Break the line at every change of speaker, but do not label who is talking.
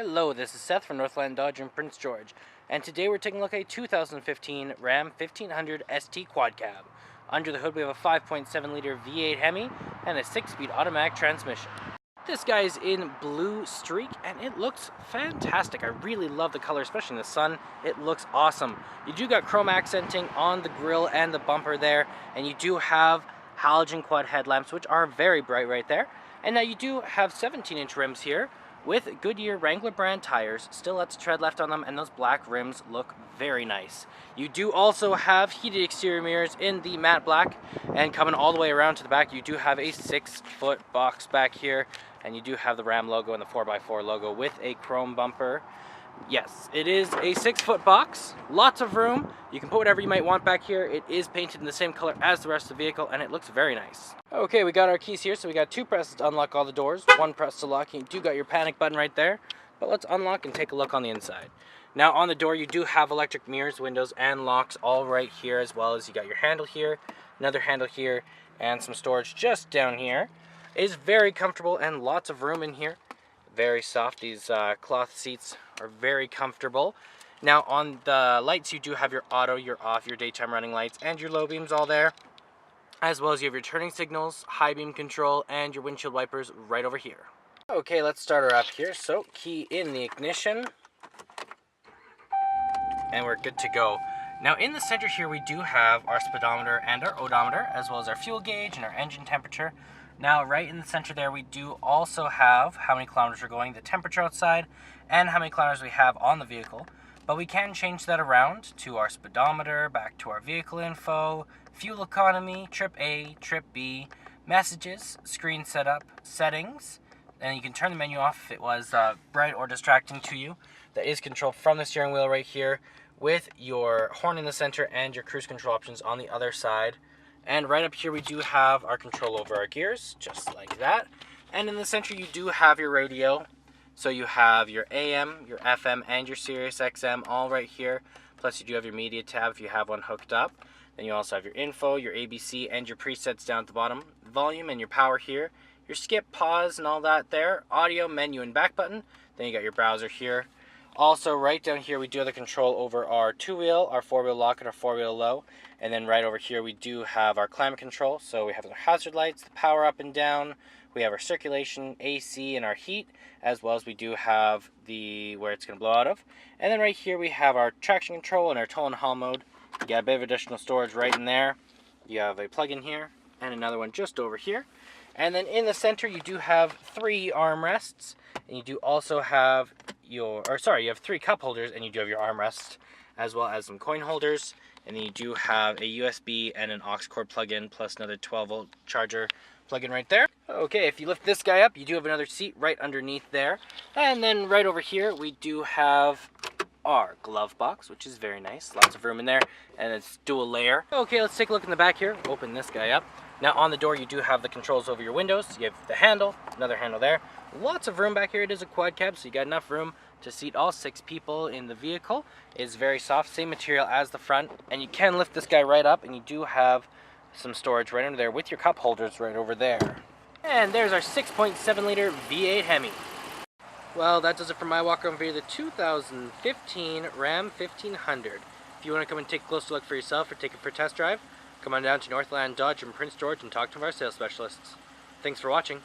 Hello, this is Seth from Northland Dodge in Prince George, and today we're taking a look at a 2015 Ram 1500 ST Quad Cab. Under the hood we have a 5.7 liter V8 Hemi and a 6-speed automatic transmission. This guy is in blue streak and it looks fantastic. I really love the color, especially in the sun. It looks awesome. You do got chrome accenting on the grille and the bumper there, and you do have halogen quad headlamps, which are very bright right there. And now you do have 17-inch rims here with Goodyear Wrangler brand tires, still lots of tread left on them, and those black rims look very nice. You do also have heated exterior mirrors in the matte black, and coming all the way around to the back, you do have a 6-foot box back here, and you do have the Ram logo and the 4x4 logo with a chrome bumper. Yes, it is a 6-foot box, lots of room. You can put whatever you might want back here. It is painted in the same color as the rest of the vehicle, and it looks very nice. Okay, we got our keys here, so we got 2 presses to unlock all the doors, 1 press to lock. You do got your panic button right there, but let's unlock and take a look on the inside. Now on the door, you do have electric mirrors, windows, and locks all right here, as well as you got your handle here, another handle here, and some storage just down here. It is very comfortable and lots of room in here. Very soft. These cloth seats are very comfortable. Now on the lights, you do have your auto, your off, your daytime running lights, and your low beams all there, as well as you have your turning signals, high beam control, and your windshield wipers right over here. Okay, let's start her up here. So key in the ignition, and we're good to go. Now in the center here, we do have our speedometer and our odometer, as well as our fuel gauge and our engine temperature. Now right in the center there, we do also have how many kilometers we're going, the temperature outside, and how many kilometers we have on the vehicle. But we can change that around to our speedometer, back to our vehicle info, fuel economy, trip A, trip B, messages, screen setup, settings, and you can turn the menu off if it was bright or distracting to you. That is controlled from the steering wheel right here, with your horn in the center and your cruise control options on the other side. And right up here we do have our control over our gears, just like that. And in the center you do have your radio. So you have your AM, your FM, and your Sirius XM all right here. Plus you do have your media tab if you have one hooked up. Then you also have your info, your ABC, and your presets down at the bottom. Volume and your power here. Your skip, pause, and all that there. Audio, menu, and back button. Then you got your browser here. Also, right down here, we do have the control over our 2-wheel, our 4-wheel lock, and our 4-wheel low. And then right over here, we do have our climate control. So we have our hazard lights, the power up and down. We have our circulation, AC, and our heat, as well as we do have the where it's going to blow out of. And then right here, we have our traction control and our tow and haul mode. You got a bit of additional storage right in there. You have a plug-in here and another one just over here. And then in the center, you do have 3 armrests, and you do also have you have 3 cup holders, and you do have your armrest, as well as some coin holders. And then you do have a USB and an aux cord plug-in, plus another 12-volt charger plug-in right there. Okay, if you lift this guy up, you do have another seat right underneath there. And then right over here, we do have our glove box, which is very nice. Lots of room in there, and it's dual layer. Okay, let's take a look in the back here. Open this guy up. Now on the door, you do have the controls over your windows. You have the handle, another handle there. Lots of room back here. It is a quad cab, so you got enough room to seat all 6 people in the vehicle. It's very soft, same material as the front, and you can lift this guy right up, and you do have some storage right under there with your cup holders right over there. And there's our 6.7 liter V8 Hemi. Well, that does it for my walk around video of the 2015 Ram 1500. If you want to come and take a closer look for yourself or take it for a test drive, come on down to Northland Dodge in Prince George and talk to one of our sales specialists. Thanks for watching.